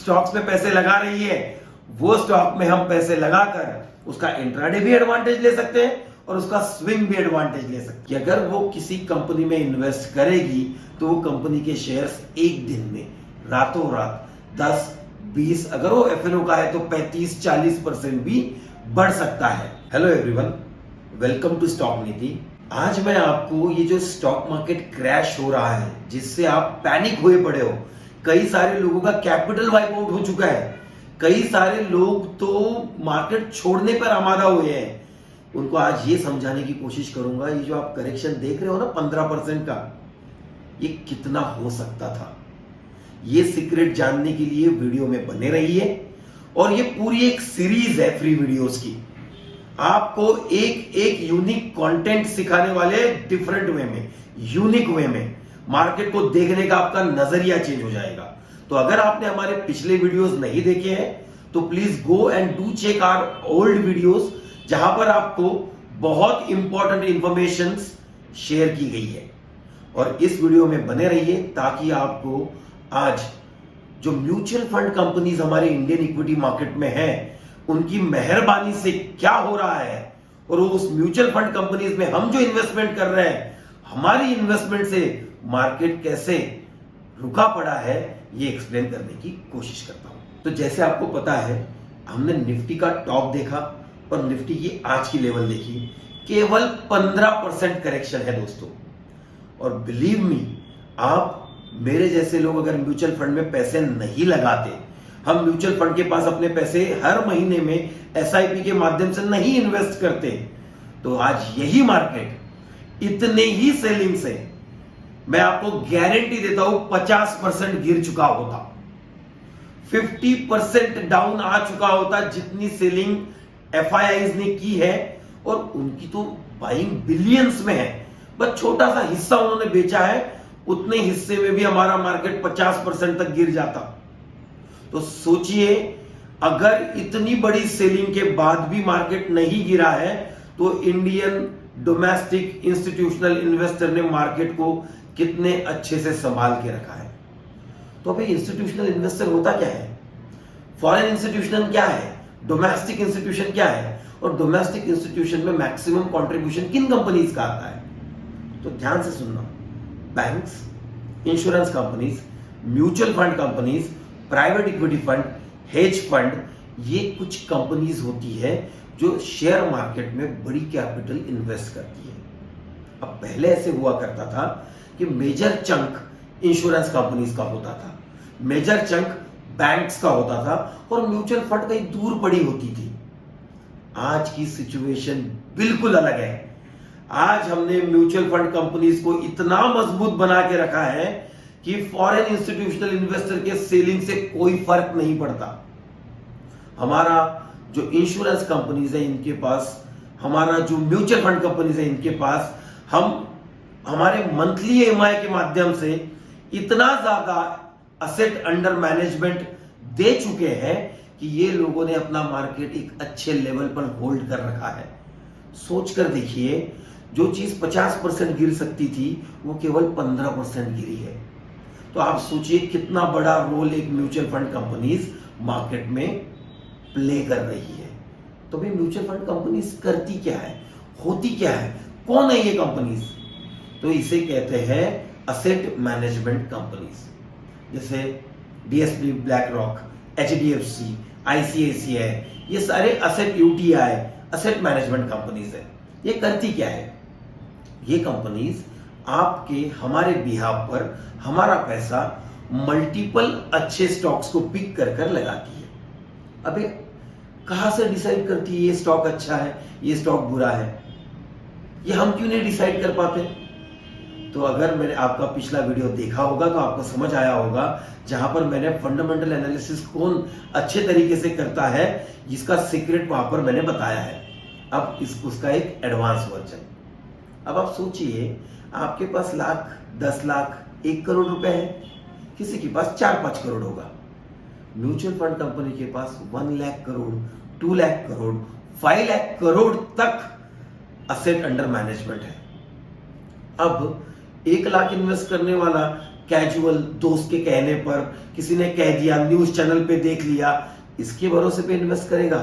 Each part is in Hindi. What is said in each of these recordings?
स्टॉक्स में पैसे लगा रही है, वो स्टॉक में हम पैसे लगाकर उसका इंट्राडे भी एडवांटेज ले सकते हैं और उसका स्विंग भी एडवांटेज ले सकते हैं। अगर वो किसी कंपनी में इन्वेस्ट करेगी तो वो कंपनी के शेयर्स एक दिन में रातों रात 10-20, अगर वो एफएनओ का है तो 35-40% भी बढ़ सकता है। Hello everyone, welcome to Stock Niti. आज मैं आपको ये जो स्टॉक मार्केट क्रैश हो रहा है जिससे आप पैनिक हुए पड़े हो, कई सारे लोगों का कैपिटल वाइप आउट हो चुका है, कई सारे लोग तो मार्केट छोड़ने पर आमादा हुए हैं, उनको आज ये समझाने की कोशिश करूंगा ये जो आप करेक्शन देख रहे हो ना 15% का, ये कितना हो सकता था। ये सीक्रेट जानने के लिए वीडियो में बने रहिए और ये पूरी एक सीरीज है फ्री वीडियोस की। आपको एक एक यूनिक कंटेंट सिखाने वाले, डिफरेंट वे में, यूनिक वे में मार्केट को देखने का आपका नजरिया चेंज हो जाएगा। तो अगर आपने हमारे पिछले वीडियोस नहीं देखे हैं तो please go and do check our old videos, जहां पर आपको बहुत इंपॉर्टेंट इंफॉर्मेशन शेयर की गई है। और इस वीडियो में बने रहिए ताकि आपको आज जो म्यूचुअल फंड कंपनीज हमारे इंडियन इक्विटी मार्केट में है उनकी मेहरबानी से क्या हो रहा है और उस म्यूचुअल फंड कंपनीज में हम जो इन्वेस्टमेंट कर रहे हैं, हमारी इन्वेस्टमेंट से मार्केट कैसे रुका पड़ा है, ये एक्सप्लेन करने की कोशिश करता हूं। तो जैसे आपको पता है, हमने निफ्टी का टॉप देखा और निफ्टी की आज की लेवल देखी, केवल 15% करेक्शन है दोस्तों। और बिलीव मी, आप मेरे जैसे लोग अगर म्यूचुअल फंड में पैसे नहीं लगाते, हम म्यूचुअल फंड के पास अपने पैसे हर महीने में एसआईपी के माध्यम से नहीं इन्वेस्ट करते, तो आज यही मार्केट इतने ही सेलिंग से मैं आपको गारंटी देता हूं 50% गिर चुका होता, 50% डाउन आ चुका होता जितनी सेलिंग एफआईआईज ने की है। और उनकी तो बाइंग बिलियंस में है, बस छोटा सा हिस्सा उन्होंने बेचा है, उतने हिस्से में भी हमारा मार्केट 50% तक गिर जाता। तो सोचिए, अगर इतनी बड़ी सेलिंग के बाद भी मार्केट नहीं गिरा है तो इंडियन डोमेस्टिक इंस्टीट्यूशनल इन्वेस्टर ने मार्केट को कितने अच्छे से संभाल के रखा है। तो भाई इंस्टीट्यूशनल इन्वेस्टर होता क्या है, फॉरेन इंस्टीट्यूशन क्या है, डोमेस्टिक इंस्टीट्यूशन क्या है, और डोमेस्टिक इंस्टीट्यूशन में मैक्सिमम कंट्रीब्यूशन किन कंपनीज का आता है। तो ध्यान से सुनना, banks, insurance companies, mutual fund companies, private equity fund, hedge fund, ये कुछ कंपनीज होती है जो शेयर मार्केट में बड़ी कैपिटल इन्वेस्ट करती है। अब पहले ऐसे हुआ करता था कि मेजर चंक इंश्योरेंस कंपनीज का होता था, मेजर चंक बैंक्स का होता था और म्यूचुअल फंड कहीं दूर पड़ी होती थी। आज की सिचुएशन बिल्कुल अलग है। आज हमने म्यूचुअल फंड कंपनीज को इतना मजबूत बना के रखा है कि फॉरेन इंस्टीट्यूशनल इन्वेस्टर के सेलिंग से कोई फर्क नहीं पड़ता। हमारा जो इंश्योरेंस कंपनीज है इनके पास, हमारा जो म्यूचुअल फंड कंपनीज है इनके पास, हम हमारे मंथली ईएमआई के माध्यम से इतना ज्यादा असेट अंडर मैनेजमेंट दे चुके हैं कि ये लोगों ने अपना मार्केट एक अच्छे लेवल पर होल्ड कर रखा है। सोच कर देखिए, जो चीज 50% गिर सकती थी वो केवल 15% गिरी है। तो आप सोचिए कितना बड़ा रोल एक म्यूचुअल फंड कंपनीज मार्केट में प्ले कर रही है। तो भाई म्यूचुअल फंड कंपनीज करती क्या है, होती क्या है, कौन है ये कंपनीज? तो इसे कहते हैं असेट मैनेजमेंट कंपनीज। जैसे DSP, black rock, HDFC, ICICI, ये सारे asset, UTI asset management companies है। ये करती क्या है? ये कंपनीज आपके, हमारे बिहाफ पर हमारा पैसा मल्टीपल अच्छे स्टॉक्स को पिक कर कर लगाती है। अबे कहां से डिसाइड करती है ये स्टॉक अच्छा है, ये स्टॉक बुरा है? ये हम क्यों नहीं डिसाइड कर पाते? तो अगर मैंने आपका पिछला वीडियो देखा होगा तो आपको समझ आया होगा, जहां पर मैंने फंडामेंटल एनालिसिस कौन अच्छे तरीके से करता है, जिसका सीक्रेट वहां पर मैंने बताया है। अब उसका एक एडवांस वर्जन। अब आप सोचिए, आपके पास लाख, 10 लाख, 1 करोड़ रुपए है, किसी के पास 4-5 करोड़ होगा। म्यूचुअल फंड कंपनी के पास 1 लाख करोड़, 2 लाख करोड़, 5 लाख करोड़ तक असेट अंडर मैनेजमेंट है। अब 1 लाख इन्वेस्ट करने वाला कैजुअल दोस्त के कहने पर, किसी ने कह दिया, न्यूज चैनल पे देख लिया, इसके भरोसे पे इन्वेस्ट करेगा?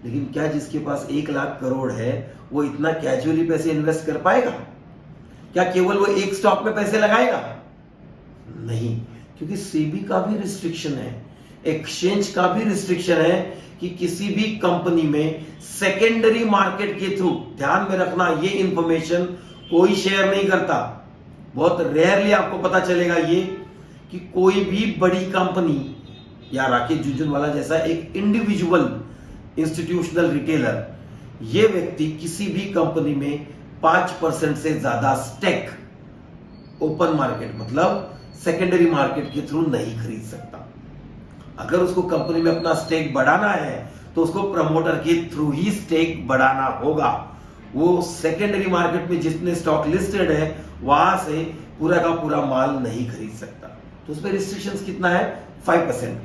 लेकिन क्या जिसके पास 1 लाख करोड़ है वो इतना कैजुअली पैसे इन्वेस्ट कर पाएगा? क्या केवल वो एक स्टॉक में पैसे लगाएगा? नहीं, क्योंकि सेबी का भी रिस्ट्रिक्शन है, एक्सचेंज का भी रिस्ट्रिक्शन है कि किसी भी कंपनी में सेकेंडरी मार्केट के थ्रू, ध्यान में रखना, ये इंफॉर्मेशन कोई शेयर नहीं करता। बहुत रेयरली आपको पता चलेगा ये कि कोई भी बड़ी कंपनी या राकेश झुनझुनवाला जैसा एक इंडिविजुअल इंस्टीट्यूशनल रिटेलर, ये व्यक्ति किसी भी कंपनी में 5% से ज्यादा स्टेक ओपन मार्केट मतलब सेकेंडरी मार्केट के थ्रू नहीं खरीद सकता। अगर उसको कंपनी में अपना स्टेक बढ़ाना है तो उसको प्रमोटर के थ्रू ही स्टेक बढ़ाना होगा। वो सेकेंडरी मार्केट में जितने स्टॉक लिस्टेड है वहां से पूरा का पूरा माल नहीं खरीद सकता। तो उस पर रिस्ट्रिक्शंस कितना है? 5%।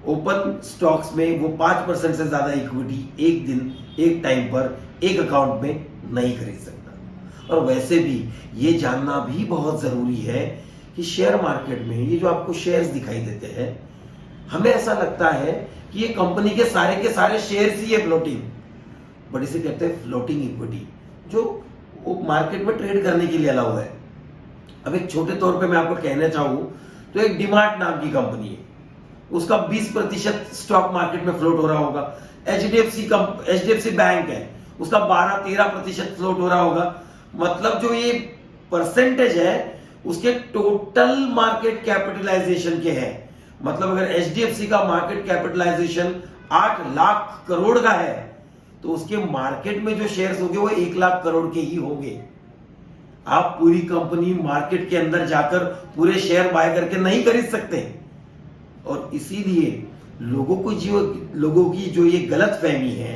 ओपन स्टॉक्स में वो 5% से ज्यादा इक्विटी एक दिन, एक टाइम पर, एक अकाउंट में नहीं खरीद सकता। और वैसे भी ये जानना भी बहुत जरूरी है कि शेयर मार्केट में ये जो आपको शेयर्स दिखाई देते हैं, हमें ऐसा लगता है कि ये कंपनी के सारे शेयर्स ही है फ्लोटिंग, बट इसे कहते हैं फ्लोटिंग इक्विटी, जो मार्केट में ट्रेड करने के लिए अलाउ है। अब एक छोटे तौर पे मैं आपको कहना चाहूं तो एक डीमार्ट नाम की कंपनी है, उसका 20% स्टॉक मार्केट में फ्लोट हो रहा होगा। एचडीएफसी बैंक है, उसका 12-13% फ्लोट हो रहा होगा। मतलब जो ये परसेंटेज है उसके टोटल मार्केट कैपिटलाइजेशन के है। मतलब अगर एचडीएफसी का मार्केट कैपिटलाइजेशन 8 लाख करोड़ का है तो उसके मार्केट में जो शेयर्स होंगे वो 1 लाख करोड़ के ही होंगे। आप पूरी कंपनी मार्केट के अंदर जाकर पूरे शेयर बाय करके नहीं खरीद सकते। और इसीलिए लोगों की जो ये गलत फहमी है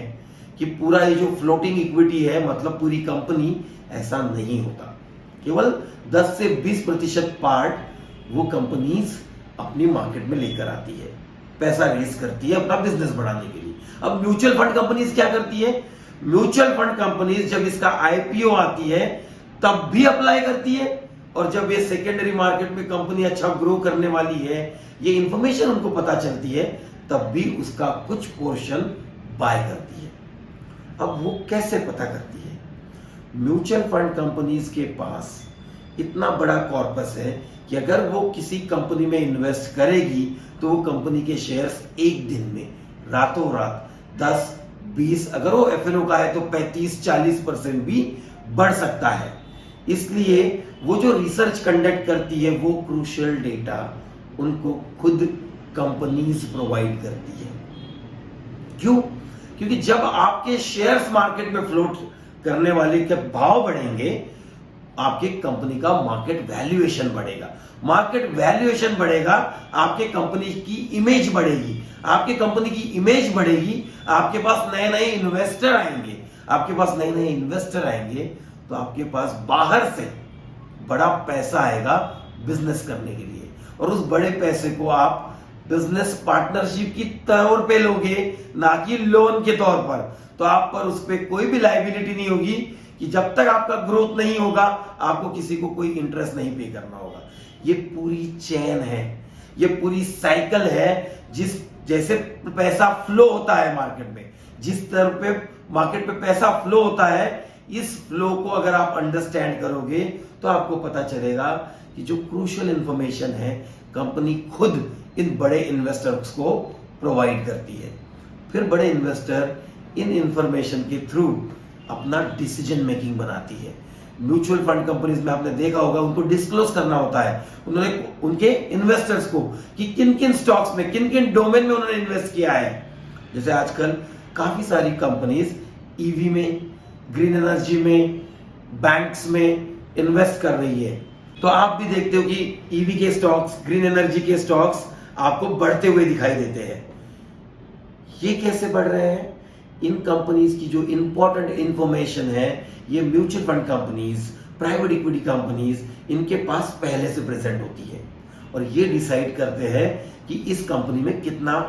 कि पूरा ये जो फ्लोटिंग इक्विटी है मतलब पूरी कंपनी, ऐसा नहीं होता। केवल 10 से 20% पार्ट वो कंपनीज अपनी मार्केट में लेकर आती है, पैसा रेज करती है अपना बिजनेस बढ़ाने के लिए। अब म्यूचुअल फंड कंपनीज क्या करती है? म्यूचुअल फंड कंपनीज जब इसका आईपीओ आती है तब भी अप्लाई करती है, और जब ये सेकेंडरी मार्केट में कंपनी अच्छा ग्रो करने वाली है, ये इंफॉर्मेशन उनको पता चलती है, तब भी उसका कुछ पोर्शन बाय करती है। अब वो कैसे पता करती है? म्यूचुअल फंड कंपनीज के पास इतना बड़ा कॉर्पस है कि अगर वो किसी कंपनी में इन्वेस्ट करेगी तो वो कंपनी के शेयर्स एक दिन में रातों रात 10-20, अगर वो एफएनओ का है तो 35-40% भी बढ़ सकता है। इसलिए वो जो रिसर्च कंडक्ट करती है वो क्रूशियल डेटा उनको खुद कंपनीज प्रोवाइड करती है। क्यों? क्योंकि जब आपके शेयर्स मार्केट में फ्लोट करने वाले के भाव बढ़ेंगे, आपके कंपनी का मार्केट वैल्यूएशन बढ़ेगा। मार्केट वैल्यूएशन बढ़ेगा, आपके कंपनी की इमेज बढ़ेगी। आपके कंपनी की इमेज बढ़ेगी, आपके पास नए नए इन्वेस्टर आएंगे। आपके पास नए नए इन्वेस्टर आएंगे तो आपके पास बाहर से बड़ा पैसा आएगा बिजनेस करने के लिए, और उस बड़े पैसे को आप बिजनेस पार्टनरशिप की तौर पे लोगे, ना कि लोन के तौर पर। तो आप पर उस पर कोई भी लायबिलिटी नहीं होगी कि जब तक आपका ग्रोथ नहीं होगा आपको किसी को कोई इंटरेस्ट नहीं पे करना होगा। ये पूरी चेन है, ये पूरी साइकिल है। जैसे पैसा फ्लो होता है मार्केट में, जिस तरह पे मार्केट में पैसा फ्लो होता है, इस फ्लो को अगर आप अंडरस्टैंड करोगे तो आपको पता चलेगा कि जो क्रूशियल इंफॉर्मेशन है कंपनी खुद इन बड़े इन्वेस्टर्स को प्रोवाइड करती है। फिर बड़े इन्वेस्टर इन इंफॉर्मेशन के थ्रू अपना डिसीजन मेकिंग बनाती है। म्यूचुअल फंड कंपनीज में आपने देखा होगा उनको डिस्क्लोज करना होता है उन्होंने उनके इन्वेस्टर्स को कि किन किन स्टॉक्स में, किन किन डोमेन में उन्होंने इन्वेस्ट किया है। जैसे आजकल काफी सारी कंपनीज ईवी में, ग्रीन एनर्जी में, बैंक्स में इन्वेस्ट कर रही है। तो आप भी देखते हो कि ईवी के स्टॉक्स, ग्रीन एनर्जी के स्टॉक्स आपको बढ़ते हुए दिखाई देते हैं। ये कैसे बढ़ रहे हैं? इन कंपनीज की जो इंपॉर्टेंट इंफॉर्मेशन है ये mutual fund companies, private equity companies, इनके पास पहले से प्रेजेंट होती है, और ये डिसाइड करते हैं कि इस कंपनी में कितना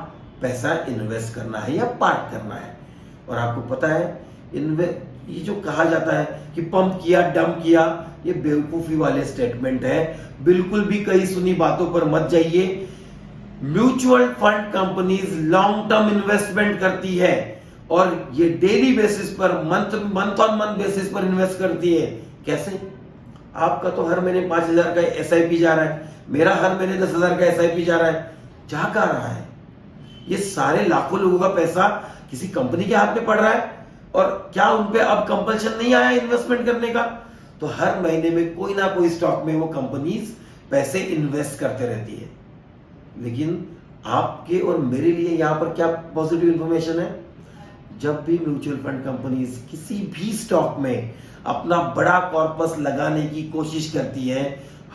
पैसा इन्वेस्ट करना है या पार्क करना है। और आपको पता है ये जो कहा जाता है कि पंप किया, डंप किया, ये बेवकूफी वाले स्टेटमेंट है। बिल्कुल भी कई सुनी बातों पर मत जाइए। Mutual fund companies long term investment करती है और ये daily basis per month on month basis पर इन्वेस्ट करती है। कैसे? आपका तो हर महीने 5,000 का SIP जा रहा है, मेरा हर महीने 10,000 का SIP जा रहा है। जा कहां रहा है? ये सारे लाखों लोगों का पैसा किसी कंपनी के हाथ में पड़ रहा है और क्या उन पे अब कंपल्शन नहीं आया इन्वेस्टमेंट करने का? तो हर महीने में कोई ना कोई स्टॉक में वो कंपनीज पैसे इन्वेस्ट करते रहती है। लेकिन आपके और मेरे लिए यहां पर क्या पॉजिटिव इंफॉर्मेशन है? जब भी म्यूचुअल फंड कंपनीज किसी भी स्टॉक में अपना बड़ा कॉर्पस लगाने की कोशिश करती है,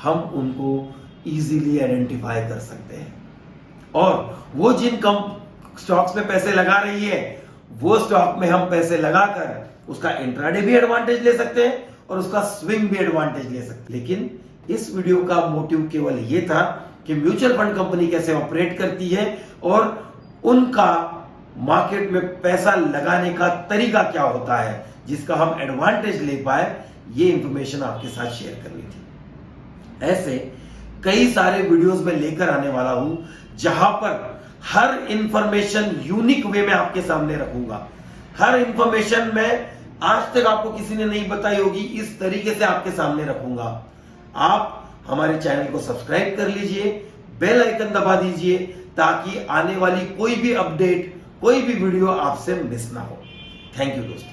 हम उनको इजीली आइडेंटिफाई कर सकते हैं और वो जिन स्टॉक्स में पैसे लगा रही है वो स्टॉक में हम पैसे लगाकर उसका इंट्राडे भी एडवांटेज ले सकते हैं और उसका स्विंग भी एडवांटेज ले सकते हैं। लेकिन इस वीडियो का मोटिव केवल ये था कि म्यूचुअल फंड कंपनी कैसे ऑपरेट करती है और उनका मार्केट में पैसा लगाने का तरीका क्या होता है जिसका हम एडवांटेज ले पाए, ये इंफॉर्मेशन आपके साथ शेयर करनी थी। ऐसे कई सारे वीडियोस में लेकर आने वाला हूं जहां पर हर इंफॉर्मेशन यूनिक वे में आपके सामने रखूंगा। हर इंफॉर्मेशन में आज तक आपको किसी ने नहीं बताई होगी, इस तरीके से आपके सामने रखूंगा। आप हमारे चैनल को सब्सक्राइब कर लीजिए, बेल आइकन दबा दीजिए ताकि आने वाली कोई भी अपडेट, कोई भी वीडियो आपसे मिस ना हो। थैंक यू दोस्तों।